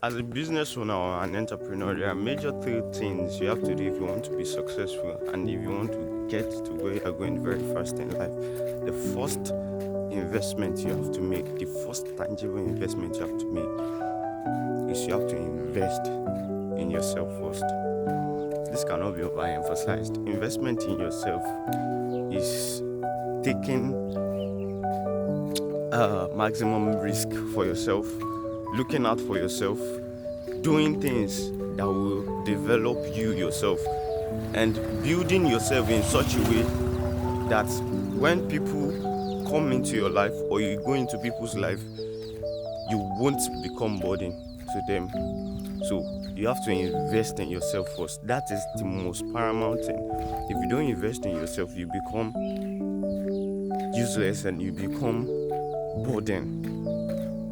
As a business owner or an entrepreneur, there are major three things you have to do if you want to be successful and if you want to get to where you're going very fast in life. The first investment you have to make, the first tangible investment you have to make is you have to invest in yourself first. This cannot be overemphasized. Investment in yourself is taking maximum risk for yourself, looking out for yourself, doing things that will develop you yourself, and building yourself in such a way that when people come into your life or you go into people's life, you won't become burden to them. So you have to invest in yourself first. That is the most paramount thing. If you don't invest in yourself, you become useless and you become burden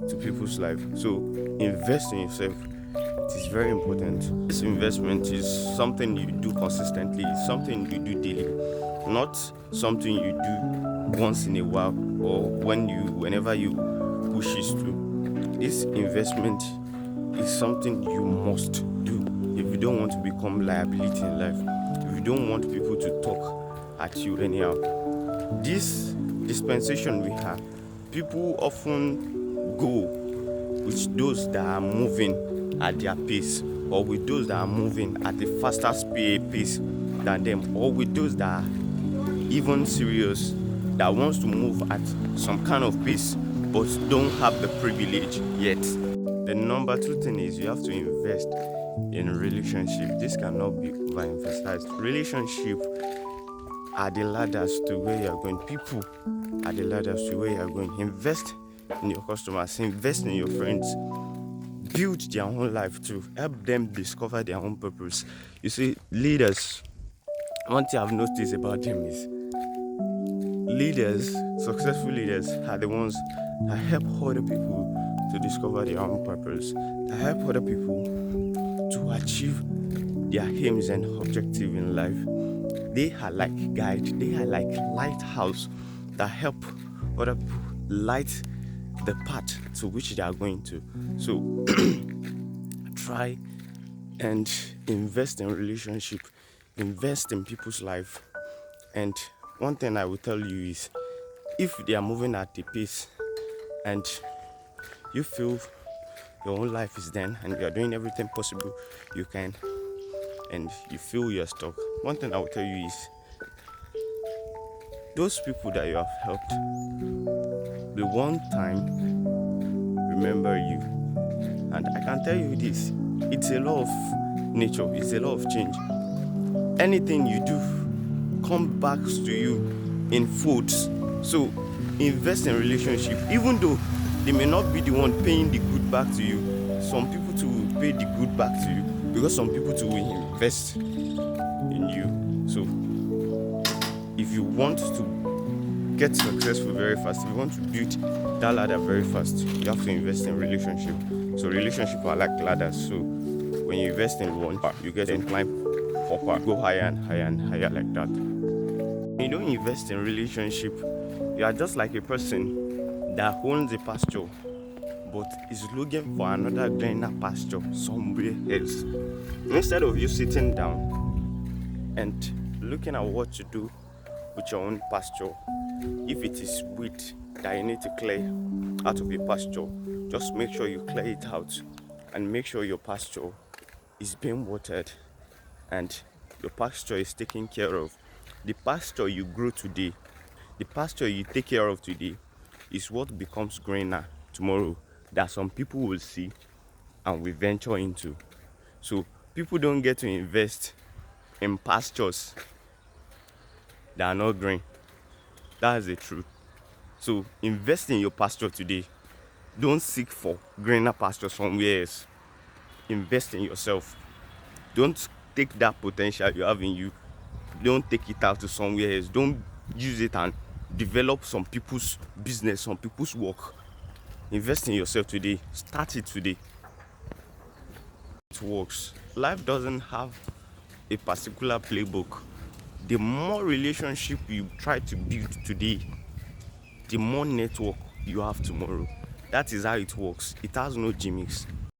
to people's life. So invest in yourself. It is very important. This investment is something you do consistently, something you do daily, not something you do once in a while or whenever you wishes to. This investment is something you must do if you don't want to become liability in life, if you don't want people to talk at you anyhow. This dispensation we have, people often go with those that are moving at their pace, or with those that are moving at a faster pace than them, or with those that are even serious, that wants to move at some kind of pace but don't have the privilege yet. The number two thing is you have to invest in relationship. This cannot be overemphasized. Relationship are the ladders to where you are going. People are the ladders to where you are going. Invest in your customers, invest in your friends, build their own life too, help them discover their own purpose. You see, leaders, one thing I've noticed about them is leaders, successful leaders, are the ones that help other people to discover their own purpose, that help other people to achieve their aims and objectives in life. They are like guides, they are like lighthouse that help other people light the path to which they are going to. So try and invest in relationship, invest in people's life. And one thing I will tell you is, if they are moving at the pace and you feel your own life is done and you are doing everything possible you can, and you feel you're stuck, one thing I will tell you is, those people that you have helped, the one time remember you. And I can tell you this, it's a law of nature, it's a law of change. Anything you do come back to you in folds. So invest in relationship, even though they may not be the one paying the good back to you. Some people too will pay the good back to you, because some people too will invest in you. So if you want to get successful very fast, if you want to build that ladder very fast, you have to invest in relationship. So relationships are like ladders. So when you invest in one, you get to climb upper, go higher and higher and higher like that. When you don't invest in relationship, you are just like a person that owns a pasture but is looking for another greener pasture somewhere else. Instead of you sitting down and looking at what to do with your own pasture, if it is weed that you need to clear out of your pasture, just make sure you clear it out and make sure your pasture is being watered and your pasture is taken care of. The pasture you grow today, the pasture you take care of today, is what becomes greener tomorrow, that some people will see and will venture into. So people don't get to invest in pastures that are not green. That is the truth. So invest in your pasture today. Don't seek for greener pasture somewhere else. Invest in yourself. Don't take that potential you have in you, don't take it out to somewhere else. Don't use it and develop some people's business, some people's work. Invest in yourself today. Start it today. It works. Life doesn't have a particular playbook. The more relationship you try to build today, the more network you have tomorrow. That is how it works. It has no gimmicks.